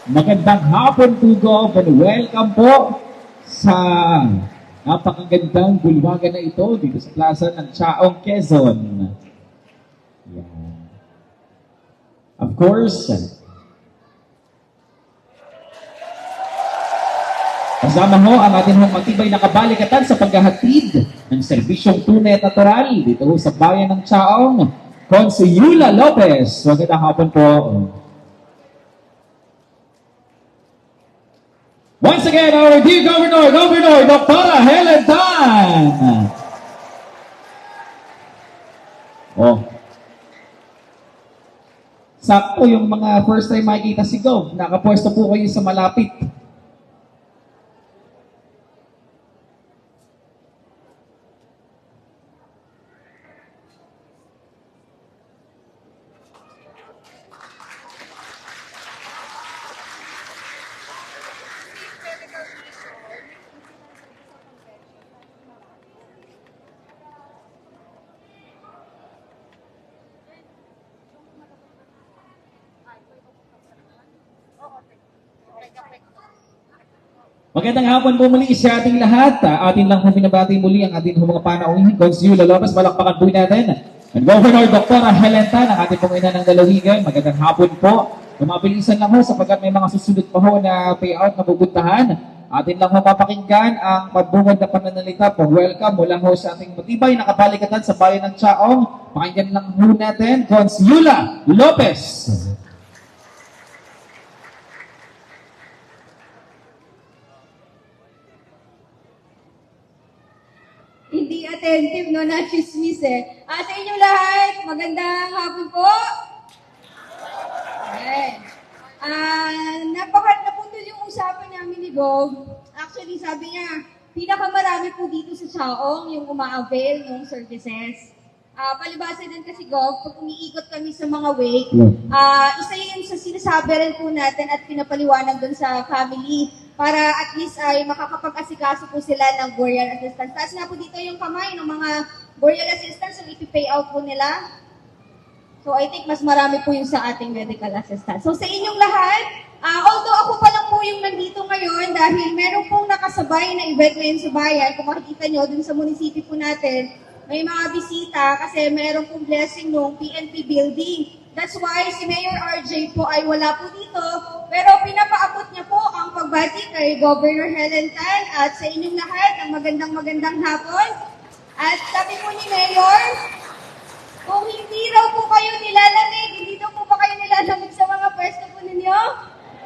Magandang hapon po, Gov, and welcome po sa napakagandang bulwagan na ito dito sa plaza ng Chaong, Quezon. Yan. Of course, kasama ho ang ating matibay na kabalikatan sa paghahatid ng serbisyong tunay at natural dito sa bayan ng Chaong, Consuela Lopez. Magandang hapon po. Once again, our dear Governor, Dr. Helen Tan. Oh. Sakto yung mga first time makikita si Gov. Nakapwesto po kayo sa malapit. Magandang hapon po muli sa ating lahat. Atin lang po binabati muli ang ating mga panauhin. Consuela Lopez, palakpakan po natin. And Governor Dr. Helen Tan, ang ating pong ina ng dalawigan. Magandang hapon po. Mabilisan lang ho sapagkat may mga susunod pa ho na payout na pupuntahan. Atin lang ho mapakinggan ang pagbungad na pananalita po. Welcome mula ho sa ating matibay na kabalikatan sa bayan ng Chaong. Pakinggan lang ho natin, Consuela Lopez. Hindi attentive, no? Na-chismis eh. Sa inyong lahat, magandang hapon po. Okay. Naputol yung usapan namin ni Gov. Actually, sabi niya, pinakamarami po dito sa Chaong yung uma-avail ng services. Palibasa din kasi Gov, pag umiikot kami sa mga wake, isa yun sa sinasabi rin po natin at pinapaliwanag dun sa family para at least ay makakapag-asikaso po sila ng burial assistance. Taas nga po dito yung kamay ng mga burial assistance yung ipipay out po nila. So I think mas marami po yung sa ating medical assistance. So sa inyong lahat, although ako pa lang po yung nandito ngayon dahil meron pong nakasabay na event ngayon sa bayan, kung makikita nyo dun sa munisipyo po natin, may mga bisita kasi meron pong blessing ng PNP building. That's why si Mayor RJ po ay wala po dito, pero pinapaabot niya po ang pagbati kay Governor Helen Tan at sa inyong lahat ng magandang hapon. At sabi po ni Mayor, kung hindi raw po kayo nilalamig, hindi daw po ba kayo nilalamig sa mga pwesto po ninyo?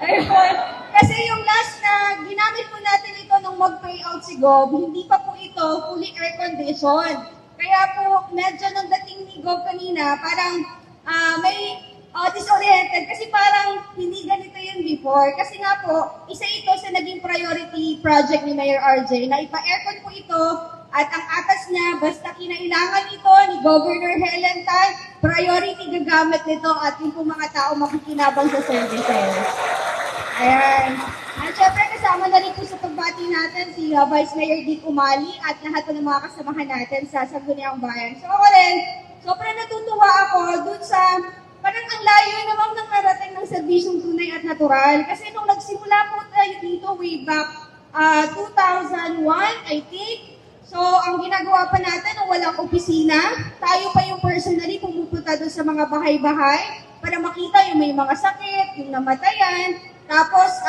Ayun. Kasi yung last na ginamit po natin ito nung mag-payout si Gov, hindi pa po ito fully air-conditioned. Kaya po, medyo nung dating ni Gov kanina, parang may disoriented kasi parang hindi ganito yun before. Kasi nga po, isa ito sa naging priority project ni Mayor RJ na ipa-aircon po ito at ang atas niya, basta kinailangan ito ni Governor Helen Tan, priority gagamit nito at yung po mga tao makikinabang sa services. Ayan. At syempre kasama na rin po sa pagbati natin si Vice Mayor Dick Umali at lahat po ng mga kasamahan natin sa Sangguniang Bayan. So ako rin, sobrang natutuwa ako dun sa parang ang layo naman ng narating ng serbisyong tunay at natural. Kasi nung nagsimula po tayo dito way back 2001, I think. So, ang ginagawa pa natin nung walang opisina, tayo pa yung personally pumupunta doon sa mga bahay-bahay para makita yung may mga sakit, yung namatayan. Tapos,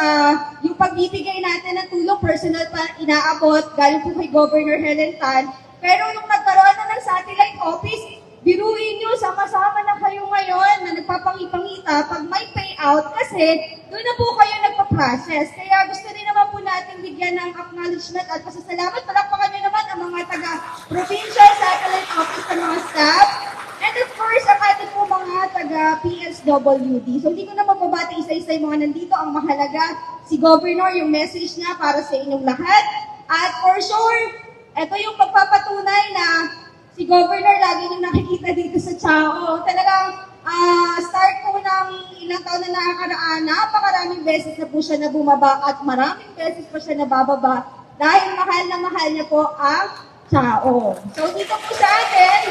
yung pagbibigay natin ng tulong, personal pa inaabot, galing po kay Governor Helen Tan. Pero nung nagkaroon na ng satellite office, biruin nyo, sama-sama na kayo ngayon na nagpapangipangita pag may payout kasi doon na po kayo nagpa-process. Kaya gusto rin naman po natin bigyan ng acknowledgement at pasasalamat. Palakpakan nyo naman ang mga taga-provincial satellite office ng mga staff. And of course, ang ating po mga taga-PSWD. So hindi ko na mababati isa-isa yung mga nandito. Ang mahalaga, si Governor, yung message niya para sa inyong lahat. At for sure, ito yung pagpapatunay na si Governor lagi nyo nakikita dito sa Chao. Talagang start po ng ilang taon na nakakaraan, napakaraming beses na po siya na bumaba at maraming beses pa siya nabababa dahil mahal na mahal niya po ang Chao. So dito po sa atin,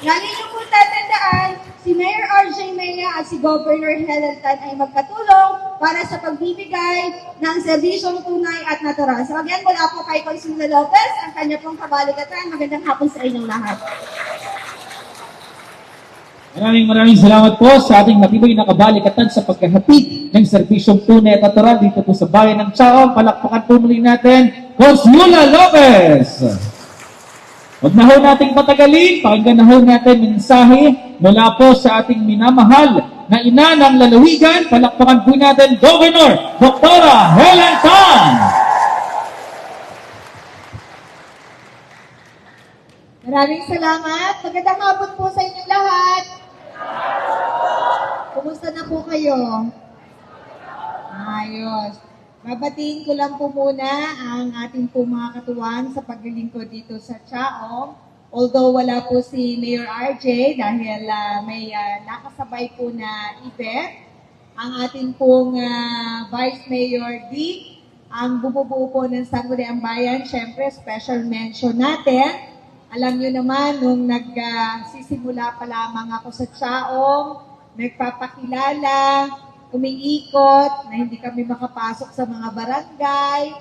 lagi nyo po tatandaan, si Mayor RJ Mea at si Governor Helen Tan ay magkatulong para sa pagbibigay ng serbisyong tunay at natural. So again, mula po kay Consuelo Lopez, ang kanya pong kabalikatan. Magandang hapon sa inyong lahat. Maraming salamat po sa ating matibay na kabalikatan sa pagkahatid ng serbisyong tunay at natural dito po sa bayan ng Chaong. Palakpakan po muli natin, Consuelo Lopez! Huwag na ho nating patagalin, pakinggan na ho natin mensahe mula po sa ating minamahal na ina ng lalawigan. Palakpakan po natin, Governor Dr. Helen Tan! Maraming salamat. Magandang hapon po sa inyong lahat. Kumusta na po kayo? Ayos. Babatiin ko lang po muna ang ating po mga katuwang sa paglilingkod dito sa Chaong. Although wala po si Mayor RJ dahil may nakasabay po na event. Ang ating pong Vice Mayor Dick, ang bumubuo po ng Sangguniang Bayan, syempre special mention natin. Alam nyo naman, nung nagsisimula pa lamang ako sa Chaong, nagpapakilala, umiikot, na hindi kami makapasok sa mga barangay.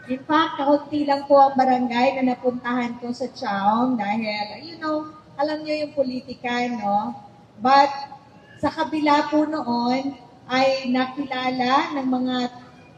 In fact, kaunti lang po ang barangay na napuntahan ko sa Chaong dahil, alam nyo yung politika, no? But, sa kabila po noon, ay nakilala ng mga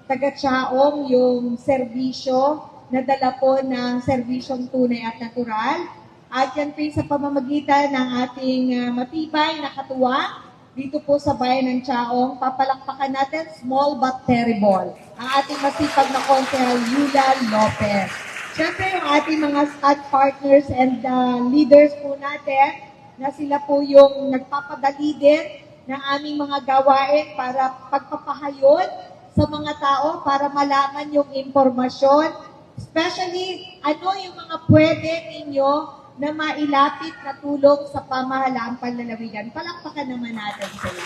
taga-Chaong yung serbisyo na dala po ng serbisyong tunay at natural. At yan po sa pamamagitan ng ating matibay na katuwang dito po sa bayan ng Chaong. Papalakpakan natin, small but terrible, ang ating masipag na Konsehal Yula Lopez. Siyempre yung ating mga stud partners and leaders po natin na sila po yung nagpapadali din ng aming mga gawain para pagpapahayod sa mga tao para malaman yung impormasyon. Especially, ano yung mga pwede ninyo na mailapit na tulong sa pamahalaang panlalawigan. Palakpakan naman natin sila.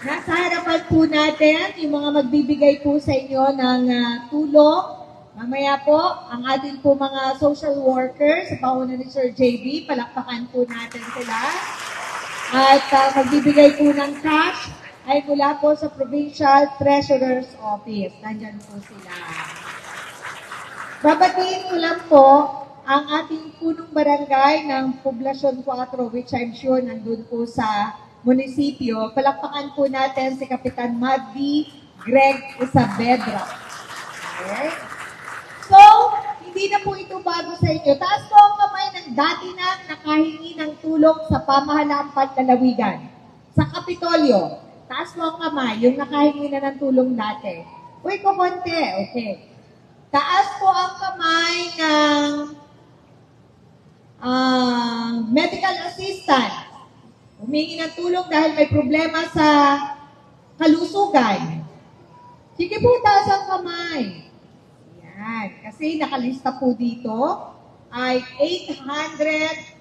Nasa harapan po natin yung mga magbibigay po sa inyo ng tulong. Mamaya po, ang ating po mga social workers sa pauna ni Sir JB, palakpakan po natin sila. At magbibigay po ng cash ay mula po sa Provincial Treasurer's Office. Nandyan po sila. Babatiin ko lang po ang ating punong barangay ng Poblasyon 4, which I'm sure nandun po sa munisipyo. Palakpakan po natin si Kapitan Maddy Greg Isabedra. Okay? So, hindi na po ito bago sa inyo. Taas po ang kamay ng dati na nakahingi ng tulong sa pamahalaang panlalawigan. Sa Kapitolyo, taas mo ang kamay, yung nakahingi na ng tulong dati. Uy, kukunti. Okay. Taas po ang kamay ng medical assistant. Humingi ng tulong dahil may problema sa kalusugan. Sige po, taas ang kamay. Yan. Kasi nakalista po dito ay 836.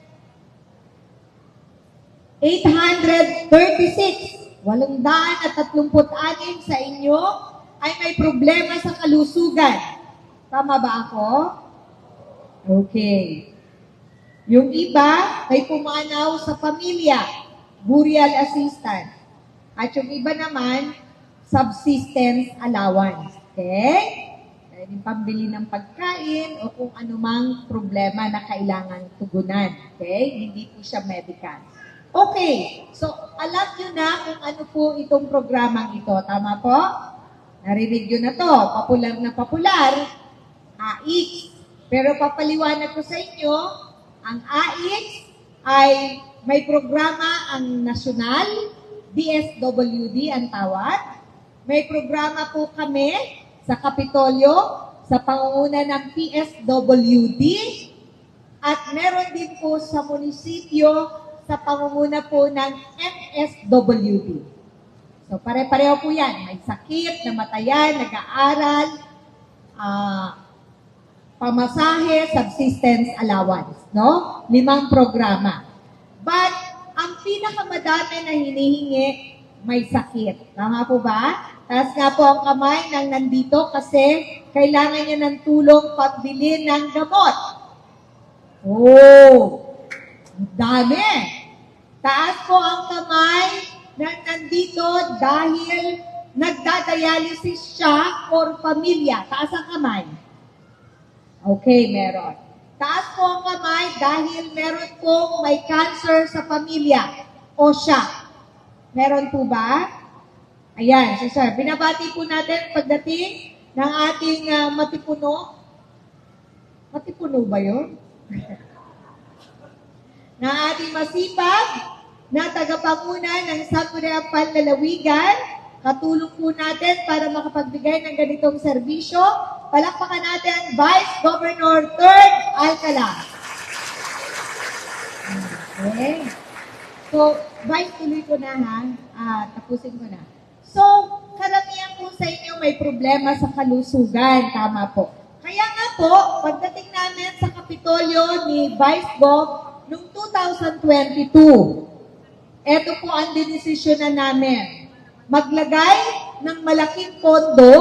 836 sa inyo ay may problema sa kalusugan. Tama ba ako? Okay. Yung iba ay pumanaw sa pamilya, burial assistance. At yung iba naman, subsistence allowance. Okay? Yung pambili ng pagkain o kung anumang problema na kailangan tugunan. Okay? Hindi po siya medical. Okay, so alam nyo na kung ano po itong programang ito. Tama po? Narinig nyo na to. Popular na popular. AIX. Pero papaliwanag ko sa inyo, ang AIX ay may programa ang nasyonal, DSWD ang tawag. May programa po kami sa Kapitolyo, sa pangunguna ng PSWD, at meron din po sa munisipyo sa pangunguna po ng MSWD. So, pare-pareho po yan. May sakit, namatayan, nag-aaral, pamasahe, subsistence allowance. No? 5 programa. But, ang pinakamadami na hinihingi, may sakit. Tama po ba? Taas nga po ang kamay ng nandito kasi kailangan niya ng tulong pagbili ng gamot. Oh! Dami. Taas po ang kamay na nandito dahil nagdadialysis siya or pamilya. Taas ang kamay. Okay, meron. Taas po ang kamay dahil meron pong may cancer sa pamilya o siya. Meron po ba? Ayan, so sir, binabati po natin pagdating ng ating matipuno. Matipuno ba yun? Na ating masipag na tagapanguna ng Sangguniang Panlalawigan. Katulong po natin para makapagbigay ng ganitong serbisyo. Palakpakan natin Vice Governor 3rd Alcala. Okay. So, Vice, tuloy ko na ha. Tapusin ko na. So, karamihan po sa inyo may problema sa kalusugan. Tama po. Kaya nga po, pagdating namin sa Kapitolyo ni Vice Gov noong 2022, eto po ang dinesisyon na namin. Maglagay ng malaking pondo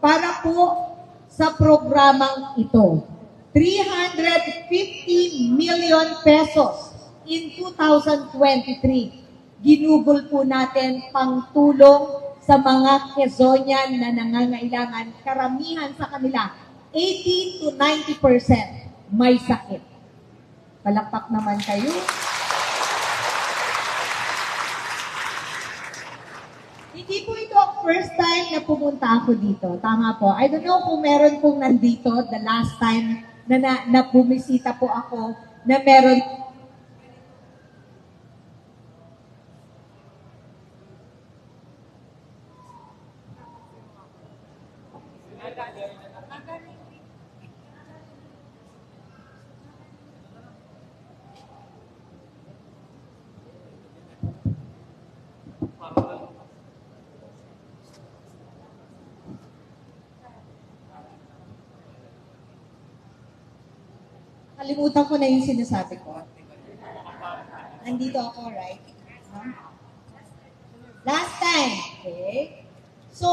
para po sa programang ito. 350 million pesos in 2023. Ginugol po natin pang tulong sa mga Quezonian na nangangailangan. Karamihan sa kanila, 80 to 90% may sakit. Palakpak naman kayo. Hindi po ito ang first time na pumunta ako dito. Tama po. I don't know kung meron pong nandito the last time na bumisita po ako na meron. Kalimutan ko na yung sinasabi ko. Nandito ako, right? Last time. Okay? So,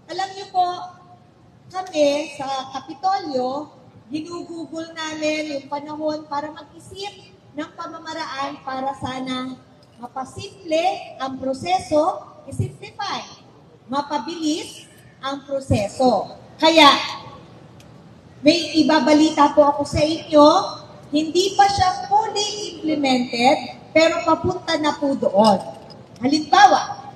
alam niyo po, kami sa Kapitolyo, ginugugol namin yung panahon para mag-isip ng pamamaraan para sana mapasimple ang proseso, isimplify, mapabilis ang proseso. Kaya, may ibabalita po ako sa inyo, hindi pa siya fully implemented, pero papunta na po doon. Halimbawa,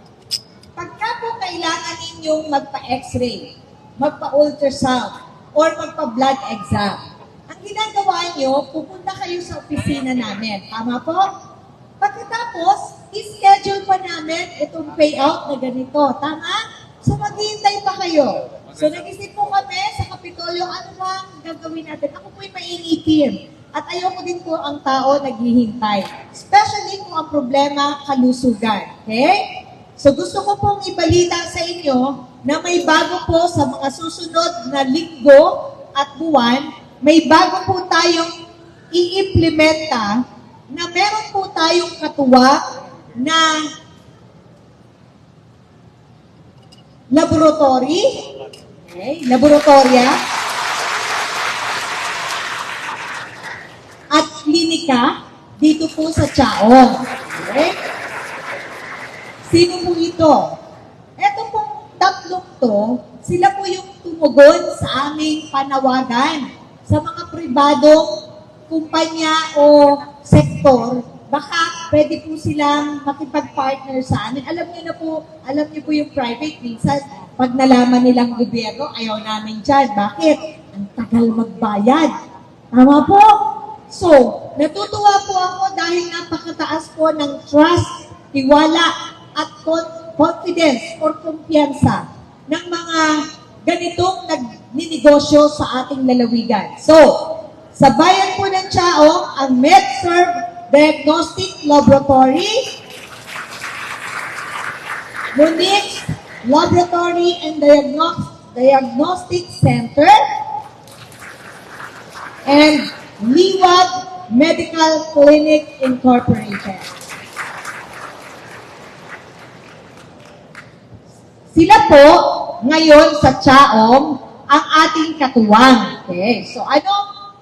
pagka po kailangan ninyong magpa-x-ray, magpa-ultrasound, or magpa-blood exam, ang ginagawa nyo, pupunta kayo sa opisina namin. Tama po? Pagkatapos, i-schedule pa namin itong payout na ganito. Tama? So, maghihintay pa kayo. So, nag-isip po kami sa Kapitolyo, ano ba ang gagawin natin? Ako po'y mainitin. At ayoko din po ang tao naghihintay. Especially kung ang problema, kalusugan. Okay? So, gusto ko pong ibalita sa inyo na may bago po sa mga susunod na linggo at buwan, may bago po tayong i-implementa na meron po tayong katuwa na laboratory, okay, laboratoria, at klinika dito po sa Chaong. Okay? Sino po ito? Ito pong tatlong to, sila po yung tumugon sa aming panawagan sa mga pribadong kumpanya o sektor. Baka pwede po silang makipag-partner sa amin. Alam niyo po yung private, minsan pag nalaman nilang gobyerno, ayaw namin dyan. Bakit? Ang tagal magbayad. Tama po? So, natutuwa po ako dahil napakataas po ng trust, tiwala, at confidence or kumpiyansa ng mga ganitong nagninegosyo sa ating lalawigan. So, sa bayan po ng Chaong, ang MedServe Diagnostic Laboratory, Munich Laboratory and Diagnostic Center, and Liwag Medical Clinic Incorporated. Sila po, ngayon sa Chaong, ang ating katuwang. Okay, so ano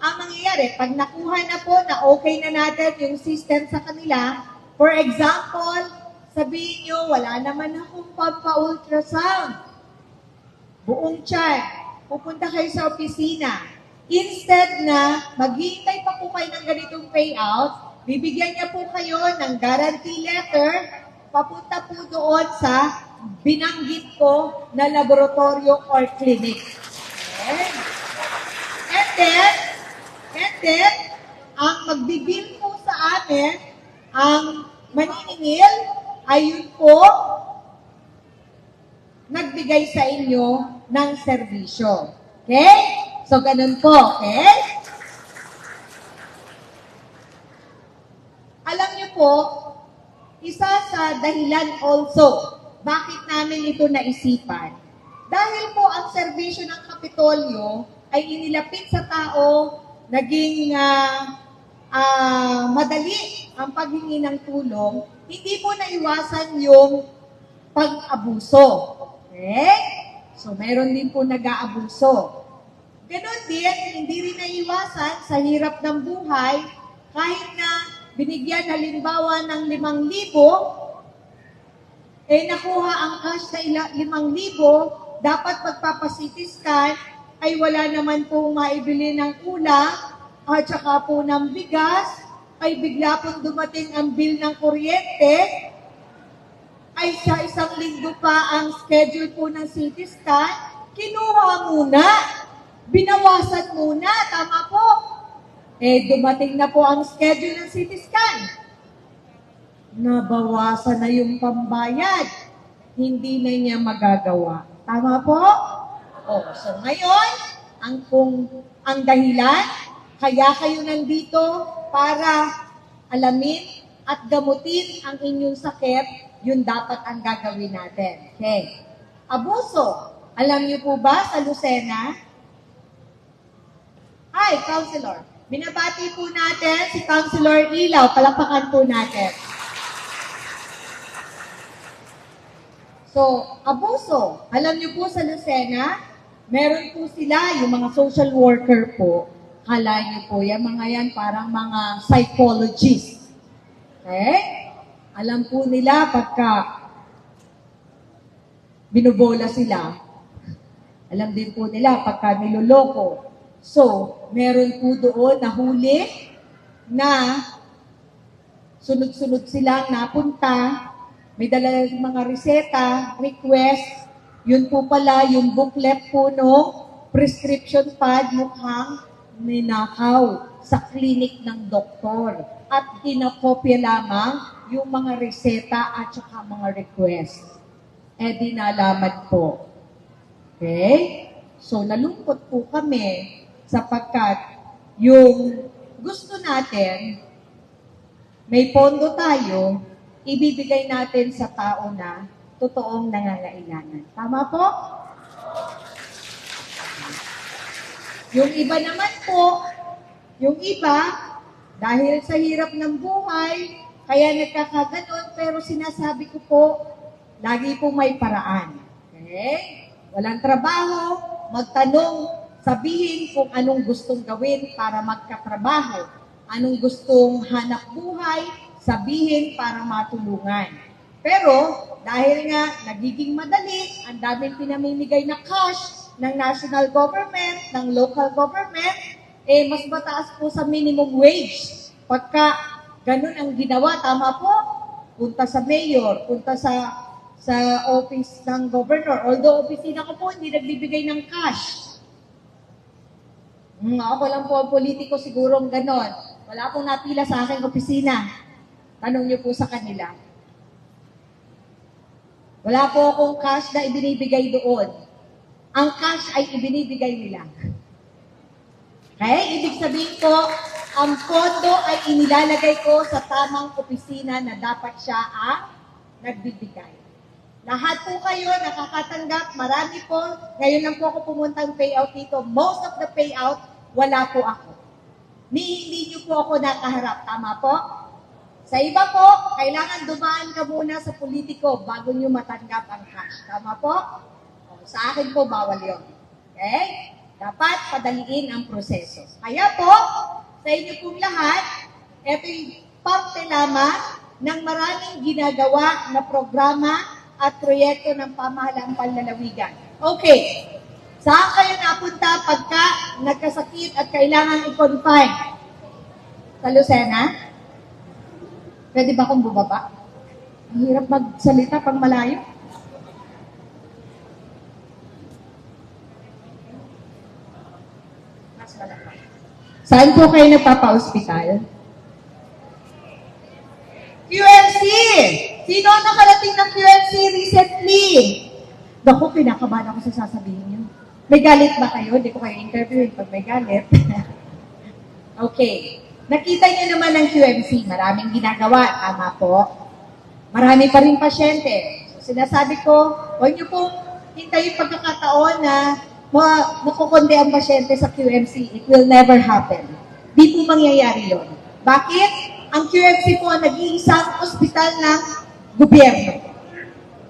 ang mangyayari? kunyari, pag nakuha na po na okay na natin yung system sa kanila, for example, sabihin nyo, wala naman akong pampa-ultrasound. Buong tiyan, pupunta kayo sa opisina. Instead na maghihintay pa po kayo ng ganitong payout, bibigyan niya po kayo ng guarantee letter, papunta po doon sa binanggit ko na laboratorio or clinic. Okay? And then, ang magbibil po sa amin, ang maniningil ay yun po nagbigay sa inyo ng serbisyo. Okay? So, ganun po. Okay? Alam niyo po, isa sa dahilan also, bakit namin ito naisipan? Dahil po ang serbisyo ng Kapitolyo ay inilapit sa tao, naging madali ang paghingi ng tulong, hindi po naiwasan yung pag-abuso. Okay? So, meron din po nag-aabuso. Ganon din, hindi rin naiwasan sa hirap ng buhay, kahit na binigyan halimbawa ng 5,000, nakuha ang cash na 5,000, dapat magpapa-CT scan, ay wala naman po maibili ng ulam, at saka po ng bigas, ay bigla pong dumating ang bill ng kuryente, ay sa 1 linggo pa ang schedule po ng CT scan, kinuha muna, binawasan muna, tama po. Dumating na po ang schedule ng CT scan. Nabawasan na yung pambayad. Hindi na niya magagawa. Tama po? So ngayon, ang dahilan, kaya kayo nandito para alamin at gamutin ang inyong sakit, yun dapat ang gagawin natin. Okay. Abuso. Alam niyo po ba sa Lucena? Hi, Counselor. Binabati po natin si Counselor Ilaw. Palakpakan po natin. So, abuso. Alam niyo po sa Lucena, meron po sila, yung mga social worker po. Kala niyo po, yung mga yan parang mga psychologist. Okay? Alam po nila pagka binubola sila. Alam din po nila pagka niloloko. So, meron po doon na huli na sunod-sunod silang napunta, may dala mga reseta, request, yun po pala yung booklet po no, prescription pad mukhang ninakaw sa clinic ng doktor at kinakopya lamang yung mga reseta at saka mga request. Di nalaman po. Okay? So, nalungkot po kami sapagkat yung gusto natin, may pondo tayo, ibibigay natin sa tao na totoong nangangailangan. Tama po? Yung iba naman po, yung iba, dahil sa hirap ng buhay, kaya nagkakaganon, pero sinasabi ko po, lagi po may paraan. Okay? Walang trabaho, magtanong, sabihin kung anong gustong gawin para magkatrabaho. Anong gustong hanap buhay, sabihin para matulungan. Pero, dahil nga nagiging madali, ang daming pinamimigay na cash ng national government, ng local government, mas mataas po sa minimum wage. Pagka ganun ang ginawa, tama po, punta sa mayor, punta sa office ng governor. Although opisina ko po, hindi nagbibigay ng cash. Ako lang po ang politiko, sigurong ganon. Wala pong napila sa aking opisina. Tanong niyo po sa kanila. Wala po akong cash na ibinibigay doon. Ang cash ay ibinibigay nila. Okay? Ibig sabihin ko, ang pondo ay inilalagay ko sa tamang opisina na dapat siya ang nagbibigay. Lahat po kayo nakakatanggap, marami po. Ngayon lang po ako pumuntang payout dito. Most of the payout, wala po ako. Hindi niyo po ako nakaharap. Tama po? Sa iba po, kailangan dumaan ka muna sa politiko bago niyo matanggap ang cash. Tama po? Sa akin po, bawal yun. Okay? Dapat padaliin ang proseso. Kaya po, sa inyo pong lahat, ito'y parte lamang ng maraming ginagawa na programa at proyekto ng pamahalaang panlalawigan. Okay, saan kayo napunta pagka nagkasakit at kailangan i-confine? Sa Lucena? Pwede ba akong bumaba? Ang hirap magsalita pag malayo. Mas malaki. Saan po kayo nagpapa-hospital? QMC! Sino ang nakarating ng QMC recently? Naku, kinakabahan ako sa sasabihin niyo. May galit ba kayo? Hindi ko kayo interviewin pag may galit. Okay. Nakita niyo naman ng QMC. Maraming ginagawa. Tama po. Marami pa rin pasyente. So, sinasabi ko, huwag niyo pong hintayin pagkakataon na makukundi ang pasyente sa QMC. It will never happen. Di po mangyayari yun. Bakit? Ang QMC po ang nag-iisang ospital ng gobyerno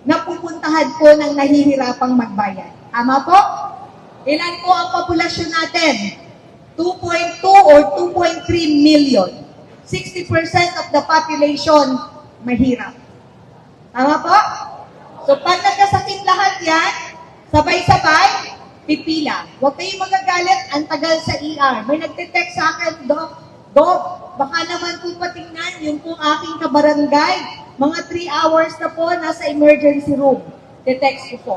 na pupuntahan po ng nahihirapang magbayad. Tama po? Ilan po ang populasyon natin? 2.2 or 2.3 million. 60% of the population mahirap. Tama po? So pag nagkasakit lahat yan, sabay-sabay, pipila. Huwag kayong magagalit, ang tagal sa ER. May nagte-text sa akin, Doc, baka naman po patingnan yung pong aking kabarangay. Mga 3 hours na po nasa emergency room. Te-text ko po.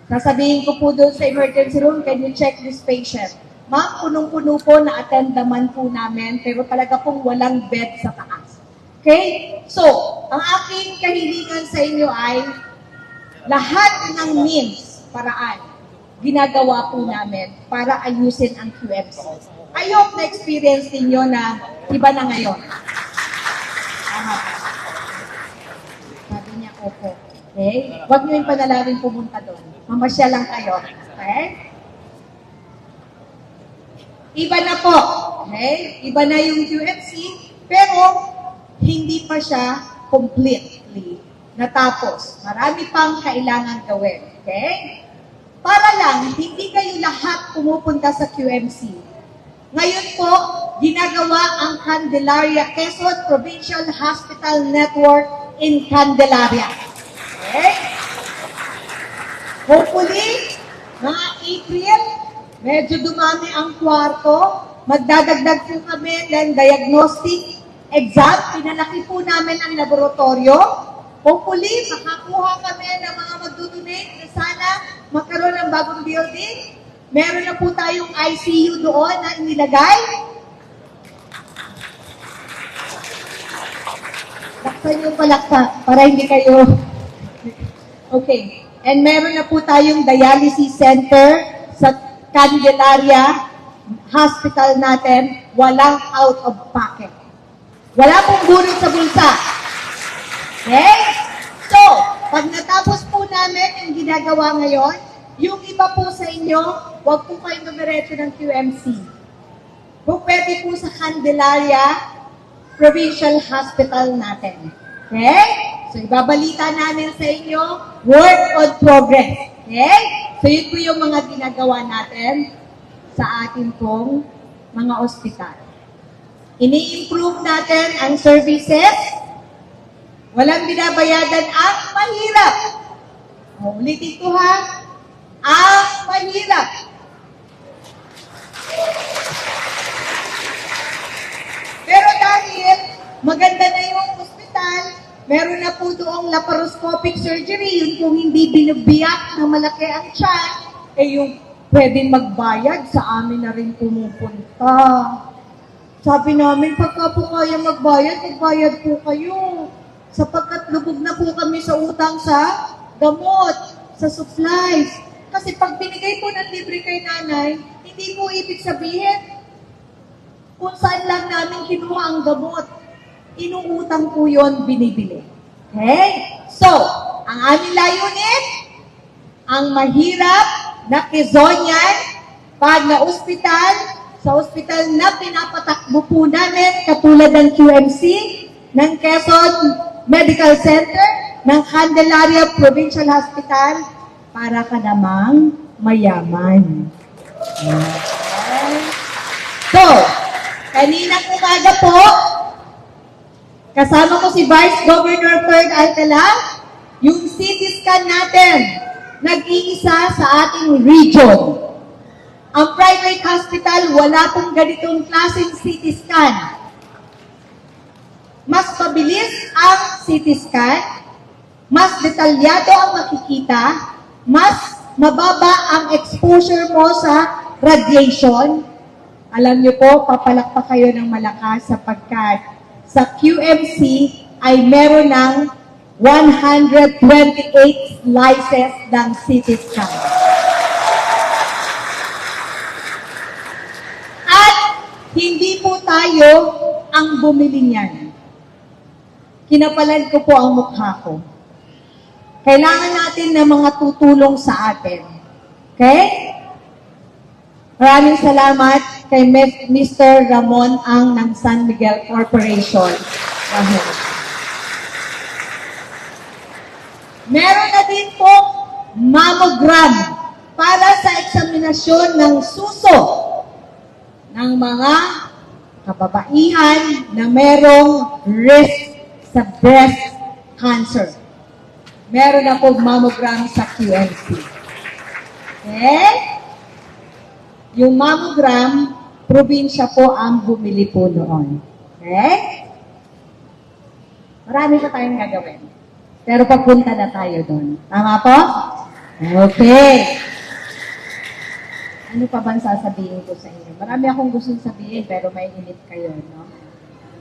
Sasabihin ko po doon sa emergency room, can you check this patient? Ma'am, punong-puno po na attend naman po namin, pero talaga pong walang bed sa taas. Okay? So, ang aking kahilingan sa inyo ay lahat ng means, paraan, ginagawa po namin para ayusin ang QMC. I hope na-experience ninyo na iba na ngayon. Tama po. Sabi niya, opo. Okay? Huwag niyo yung panalangin pumunta doon. Mamasya lang kayo. Okay? Iba na po. Okay? Iba na yung QMC, pero hindi pa siya completely natapos. Marami pang kailangan gawin. Okay? Para lang, hindi kayo lahat pumupunta sa QMC. Ngayon po, ginagawa ang Candelaria Quezon Provincial Hospital Network in Candelaria. Okay? Hopefully, mga April, medyo dumami ang kwarto. Magdadagdag po kami ng diagnostic exam. Pinalaki po namin ang laboratorio. Hopefully, makakuha kami ng mga magdodonate na sana magkaroon ng bagong building. Meron na po tayong ICU doon na inilagay. Laksan yung palaksa para hindi kayo... Okay. And meron na po tayong dialysis center sa Candelaria Hospital natin. Walang out of pocket. Wala pong gulong sa bulsa. Okay? So, pag natapos po namin yung ginagawa ngayon, yung iba po sa inyo, huwag po kayong dumiretso ng QMC. Kung pwede po sa Candelaria Provincial Hospital natin. Okay? So, ibabalita namin sa inyo, work on progress. Okay? So, yun po yung mga ginagawa natin sa ating pong mga ospital. Ini-improve natin ang services. Walang binabayadan ang mahirap. Ulitin ko ha, ang mahirap. Pero dahil maganda na yung ospital, meron na po doong laparoscopic surgery, yun kung hindi binabiyak na malaki ang tiyan, eh yung pwedeng magbayad, sa amin na rin pumupunta. Sabi namin, pagka po kaya magbayad po kayo. Sapagkat lubog na po kami sa utang sa gamot, sa supplies. Kasi pag binigay po ng libre kay nanay, hindi po ibig sabihin kung saan lang namin kinuha ang gamot. Inuutang po yun, binibili. Okay? So, ang aming layunin, ang mahirap na Quezonian, pag na ospital, sa ospital na pinapatakbo po namin, katulad ng QMC, ng Quezon Medical Center, ng Candelaria Provincial Hospital, para ka namang mayaman. Okay. So, Kaninang umaga po, kasama ko si Vice Governor Ferd Alcala, yung CT scan natin, nag-iisa sa ating region. Ang private hospital, wala pong ganitong klaseng CT scan. Mas mabilis ang CT scan, mas detalyado ang makikita, mas mababa ang exposure mo sa radiation. Alam niyo po, papalakpak kayo ng malakas sapagkat sa QMC ay meron ng 128 slices ng CT scan. At hindi po tayo ang bumili niyan. Kinapalan ko po ang mukha ko. Kailangan natin ng mga tutulong sa atin. Okay? Maraming salamat kay Mr. Ramon Ang ng San Miguel Corporation. Meron na din po mammogram para sa eksaminasyon ng suso ng mga kababaihan na merong risk sa breast cancer. Meron na po mammogram sa QMC. Okay? Yung mammogram, probinsya po ang bumili po noon. Okay? Marami pa tayong gagawin. Pero papunta na tayo doon. Tama po? Okay. Ano pa bang sasabihin ko sa inyo? Marami akong gustong sabihin, pero may init kayo, no?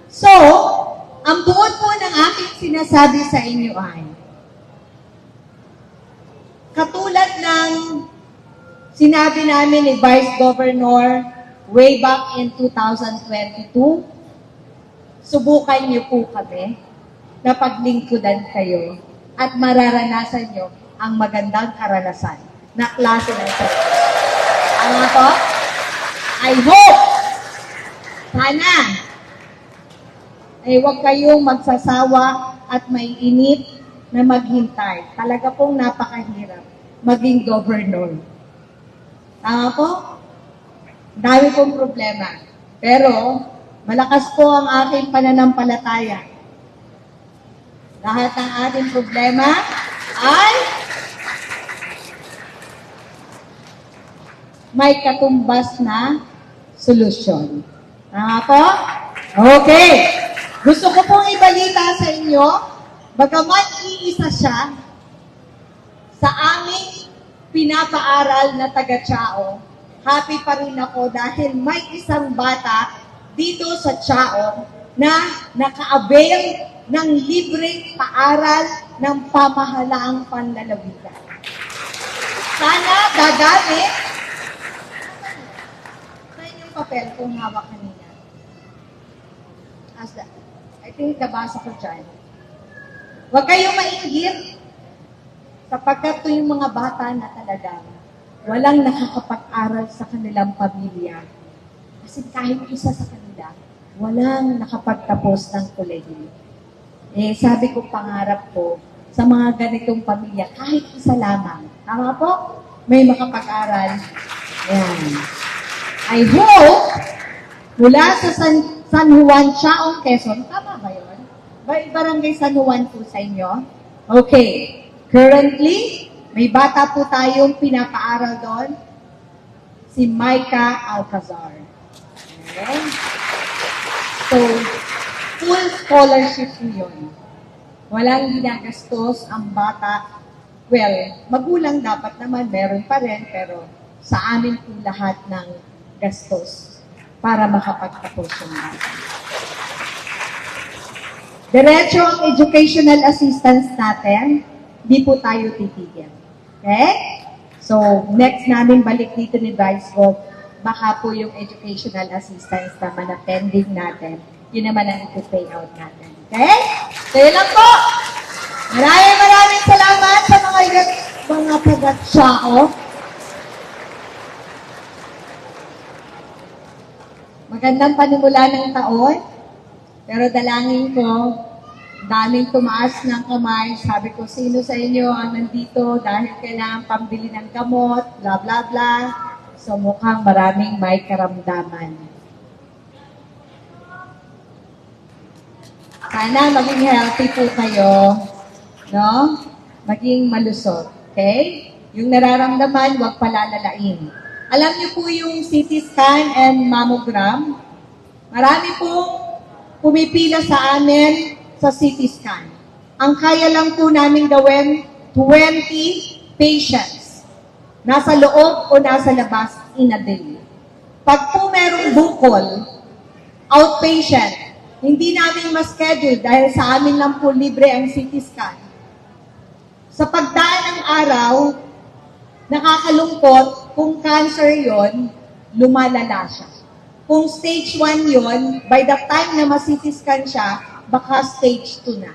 So, ang buod po ng aking sinasabi sa inyo ay, katulad ng sinabi namin ni Vice Governor way back in 2022, subukan niyo po kami na paglingkudan kayo at mararanasan niyo ang magandang karanasan na klase ng service. Ano po? I hope, sana, ay huwag kayong magsasawa at may inip na maghintay. Talaga pong napakahirap maging governor. Tama po? Dami pong problema. Pero, malakas po ang aking pananampalataya. Lahat ng ating problema ay may katumbas na solusyon. Tama po? Okay. Gusto ko pong ibalita sa inyo, bagamat iisa siya, sa aming pinapaaral na taga-Chao, happy pa rin ako dahil may isang bata dito sa Chao na naka-avail ng libreng paaral ng pamahalaang panlalawigan. Sana gagamit sa inyong papel kung hawak kanina. As that. I think nabasa ko dyan. Huwag kayong mainggit sapagkat ito yung mga bata na talagang walang nakakapag-aral sa kanilang pamilya. Kasi kahit isa sa kanila, walang nakapagtapos ng kolehiyo. Eh, sabi ko, pangarap ko sa mga ganitong pamilya, kahit isa lamang. Tama po? May makapag-aral. Ayan. I hope, mula sa San Juan, Chaong, Quezon, tama ba yun? Barangay San Juan po sa inyo? Okay. Currently, may bata po tayong pinapaaral doon, si Micah Alcazar. Okay? So, full scholarship po yun. Walang ginagastos ang bata. Well, magulang dapat naman, meron pa rin, pero sa amin po lahat ng gastos para makapagtapos yung bata. Diretso ang educational assistance natin, di po tayo titigil. Okay? So, next namin balik dito ni Vice Gov, baka po yung educational assistance naman na pending natin, yun naman ang ipipay out natin. Okay? So, yun lang po. Maraming salamat sa mga taga-Chao. Magandang panimula ng taon. Pero dalangin ko, daming tumaas ng kamay. Sabi ko, sino sa inyo ang nandito dahil kailangan pambili ng gamot, bla bla bla. So mukhang maraming may karamdaman. Sana maging healthy po kayo, no? Maging malusog, okay? Yung nararamdaman, huwag palalalain. Alam niyo po yung CT scan and mammogram, marami pong pumipila sa amin sa CT scan. Ang kaya lang po namin gawin, 20 patients. Nasa loob o nasa labas in a day. Pag po merong bukol, outpatient, hindi namin ma-schedule dahil sa amin lang po libre ang CT scan. Sa pagdaan ng araw, nakakalungkot, kung cancer yon, lumalala siya. Kung stage 1 yon, by the time na ma-CT scan siya, baka stage 2 na.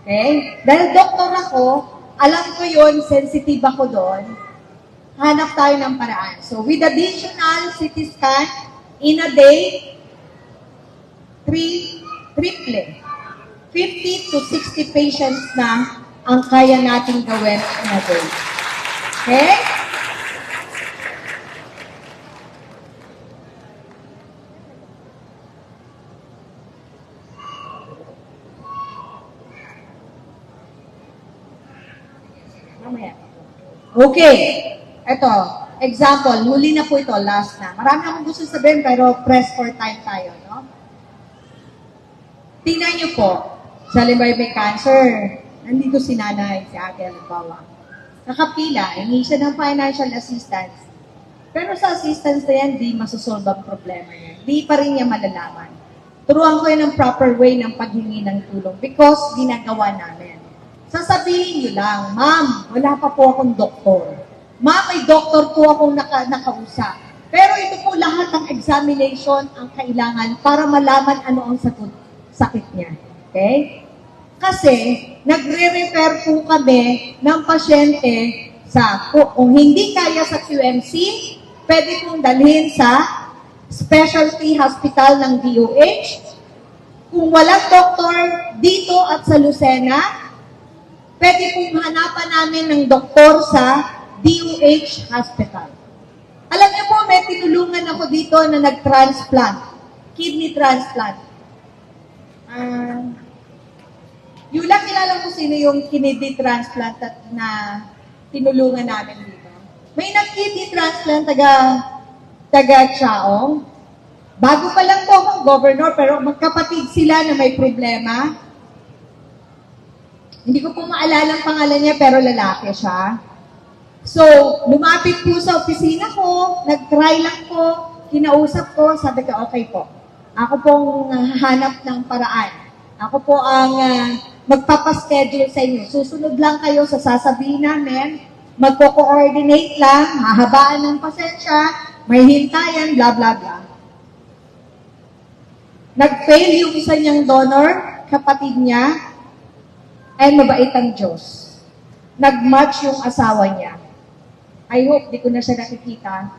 Okay? Dahil doktor ako, alam ko yon, sensitive ako doon, hanap tayo ng paraan. So, with additional CT scan, in a day, triple. 50 to 60 patients na ang kaya nating gawin in a day. Okay? Mamaya. Okay. Ito, example, huli na po ito, last na. Marami akong gusto sabihin, pero press for time tayo, no? Tingnan niyo po, sa halimbawa may cancer, nandito si nanay, si ate, halimbawa. Nakapila, hingi siya ng financial assistance. Pero sa assistance na yan, di masosolve ang problema niya. Di pa rin niya malalaman. Turuan ko yan ng proper way ng paghingi ng tulong because ginagawa namin. Sasabihin niyo lang, ma'am, wala pa po akong doktor. Ma'am, may doktor po akong nakausap. Pero ito po lahat ng examination ang kailangan para malaman ano ang sakit niya. Okay? Kasi, nagre-refer po kami ng pasyente sa, kung hindi kaya sa QMC, pwede pong dalhin sa specialty hospital ng DOH. Kung walang doktor dito at sa Lucena, pwede pong hanapan namin ng doktor sa DOH hospital. Alam niyo po, may tinulungan ako dito na nag-transplant, kidney transplant. Yula, kilala ko sino yung kidney transplant na tinulungan namin dito. May nag-kidney transplant taga Chaong. Bago pa lang po akong governor, pero magkapatid sila na may problema. Hindi ko po maalala ang pangalan niya, pero lalaki siya. So, lumapit po sa opisina ko, nag-try lang po, kinausap ko, sabi ko, okay po. Ako pong hahanap ng paraan. Ako po ang magpapaschedule sa inyo. Susunod lang kayo sa sasabihin namin, magko-coordinate lang, hahabaan ng pasensya, may hintayan, blah, blah, blah. Nag-fail yung isa niyang donor, kapatid niya, ay mabait ang Diyos. Nag-match yung asawa niya. I hope, di ko na siya nakikita.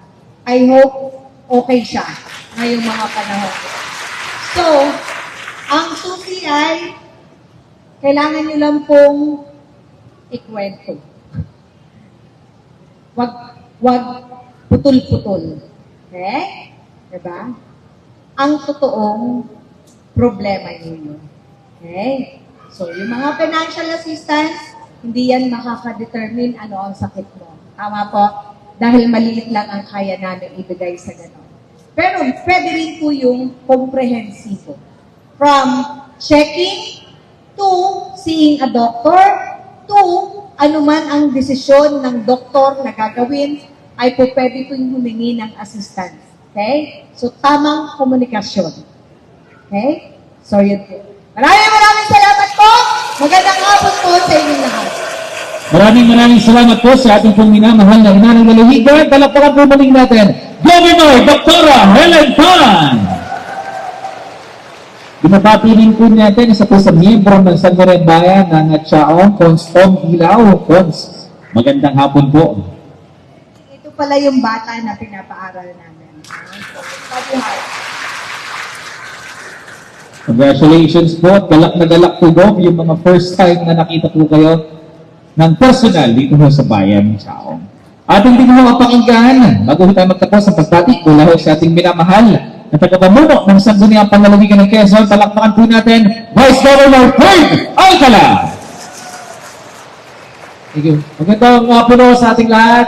I hope, okay siya ngayong mga panahon. So, ang susi ay, kailangan nyo lang pong ikwento. Wag putol-putol. Okay? Diba? Ang totoong problema nyo. Okay? So, yung mga financial assistance, hindi yan makaka-determine ano ang sakit mo. Tama po? Dahil maliit lang ang kaya namin ibigay sa gano'n. Pero pwede rin po yung komprehensibo. From checking to seeing a doctor to anuman ang desisyon ng doktor na gagawin ay po pwede po yung humingi ng assistance. Okay? So, tamang komunikasyon. Okay? So, yun po. Maraming salamat po. Magandang hapon po sa inyong lahat. Maraming salamat po sa ating pong minamahal na ina ng lalawigan. Palakpakan po muling natin, Governor Dr. Helen Tan! Binabati rin po natin isa po sa miyembro ng Sangguniang Bayan ng Chaong, Constom Ilaw. Cons, magandang hapon po. Ito pala yung bata na pinapaaral namin. Congratulations po. Galak na galak po, Gov, yung mga first time na nakita po kayo ng personal dito sa bayan ng Chaong. Ating din mo mapakinggan, bago tayo magtapos ang pagbati, mula sa ating minamahal na tagapamuno ng Sangguniang Panlalawigan ng Quezon. Palakpakan po natin, Vice Governor Ferd Alcala. Thank you. Magandang puno sa ating lahat.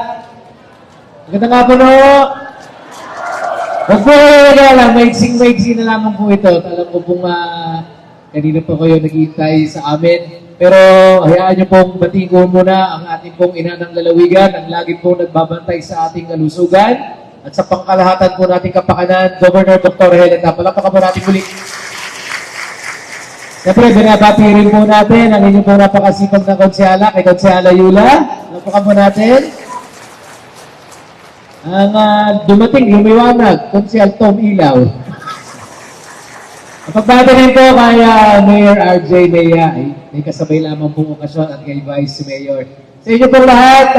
Magandang puno. Huwag po kayo nagala, maiksing-maiksi na lamang po ito. Alam ko pong kanina pa kayo naghihintay sa amin. Pero hayaan niyo pong batiin ko muna ang ating pong ina ng lalawigan, ang lagi pong nagbabantay sa ating kalusugan. At sa pangkalahatan po nating kapakanan, Governor Dr. Helena. Palakpakan po natin muli. Siyempre, binabati rin po natin ang inyong pong napakasipag na konsyala, kay Konsyala Yula. Palakpakan po natin. Ang dumating, lumiwanag, Konsyal Tom Ilaw. Pagbati rin po kay Mayor RJ Mea, may kasabay lamang pong okasyon at kay Vice Mayor. Sa inyo pong lahat,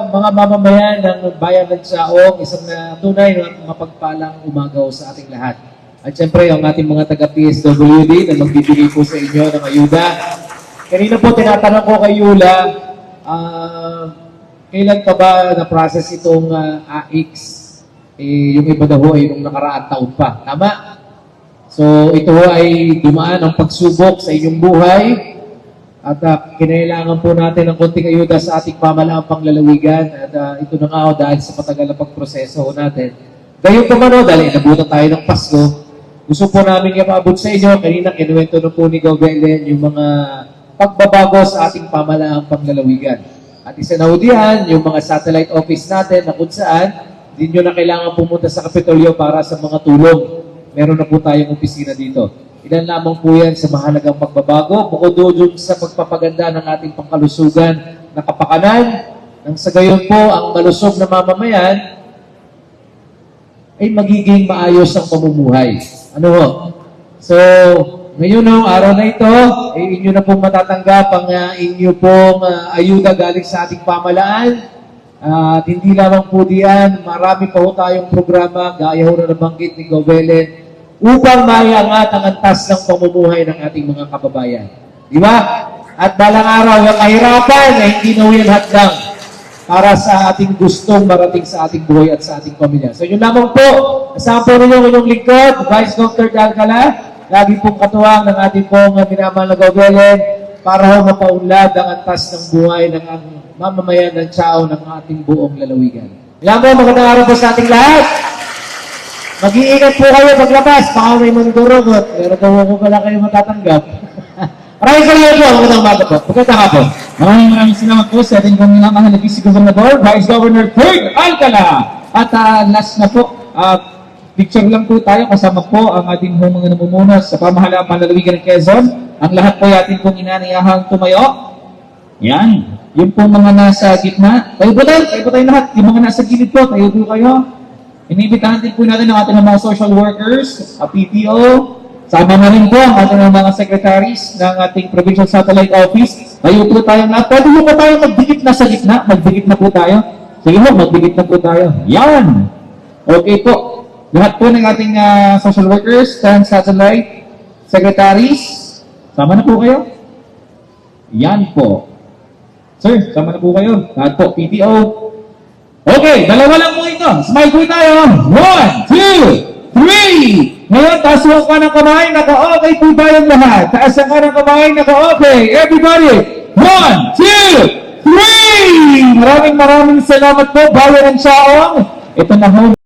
mga mamamayan ng Bayan ng Chaong, isang tunay na mapagpalang umagaw sa ating lahat. At syempre, ang ating mga taga-PSWD na magbibigay po sa inyo ng ayuda. Kanina po tinatanong ko kay Yula, kailan pa ba na-process itong AX? Yung iba daw ay nung nakaraang taon pa. Tama? So, ito ay dumaan ang pagsubok sa inyong buhay at kinailangan po natin ng konting ayuda sa ating pamalaang panglalawigan at ito na nga dahil sa patagal na pagproseso natin. Gayong pa man dahil inabutan tayo ng Pasko, gusto po namin ipaabot sa inyo, kanina kinuwento na po ni Gobelen yung mga pagbabago sa ating pamalaang panglalawigan. At isa na diyan, yung mga satellite office natin na kung saan, hindi nyo na kailangan pumunta sa Kapitolyo para sa mga tulong. Meron na po tayong opisina dito. Ilan lamang po yan sa mahalagang pagbabago, bukod doon sa pagpapaganda ng ating pangkalusugan na kapakanan, nang sa gayon po ang malusog na mamamayan ay magiging maayos ang pamumuhay. Ano ho? So, ngayon araw na ito, inyo na pong matatanggap ang inyo pong ayuda galing sa ating pamalaan. At hindi lamang po diyan, marami pa ho tayong programa, gaya ho na nabanggit ni Gobelen, upang maiangat ang antas ng pamumuhay ng ating mga kababayan. Di ba? At balang araw, yung kahirapan ay hindi na yan hadlang para sa ating gustong marating sa ating buhay at sa ating pamilya. So yun lamang po, kasama po ninyo inyong lingkod, Vice Dr. Alcala, lagi pong katuwang ng ating pong minamahal na Gobelen para ho mapaunlad ang antas ng buhay ng mamamayan ng Chao ng ating buong lalawigan. Ilan po, magandang araw po sa ating lahat. Mag-iingat po kayo paglabas, baka may mandurugot. Pero kung pala kayo matatanggap. Maraming salamat po, magandang umaga po. Magandang hapon. Maraming salamat po sa ating pong minamahal na Vice Governor, Vice Governor Ferd Alcala. At last na po, picture lang po tayo, kasama po ang ating mga namumuno sa pamahalaan panlalawigan ng Quezon. Ang lahat po natin pong inanayahang tumayo. Yan. Yung po mga nasa gitna. Tayo po tayo lahat. Yung mga nasa gilid po, tayo po kayo. Inibitahan din po natin ang ating mga social workers, PPO. Sama na rin po ang ating mga secretaries ng ating Provincial Satellite Office. Tayo po tayo lahat. Pwede po tayo magdikit na sa gitna. Magdikit na po tayo. Sige po, magdikit na po tayo. Yan. Okay po. Lahat po ng ating social workers, satellite, secretaries, sama na po kayo. Yan po. Sir, sama na po kayo. Lahat po, PPO. Okay, dalawa lang po ito. Smile po tayo. 1, 2, 3. Ngayon, taas mo ka ng kamay. Naka-okay po tayong lahat. Taas ka ng kamay. Naka-okay. Everybody. 1, 2, 3. Maraming salamat po. Bayan ng Chaong. Ito na ho.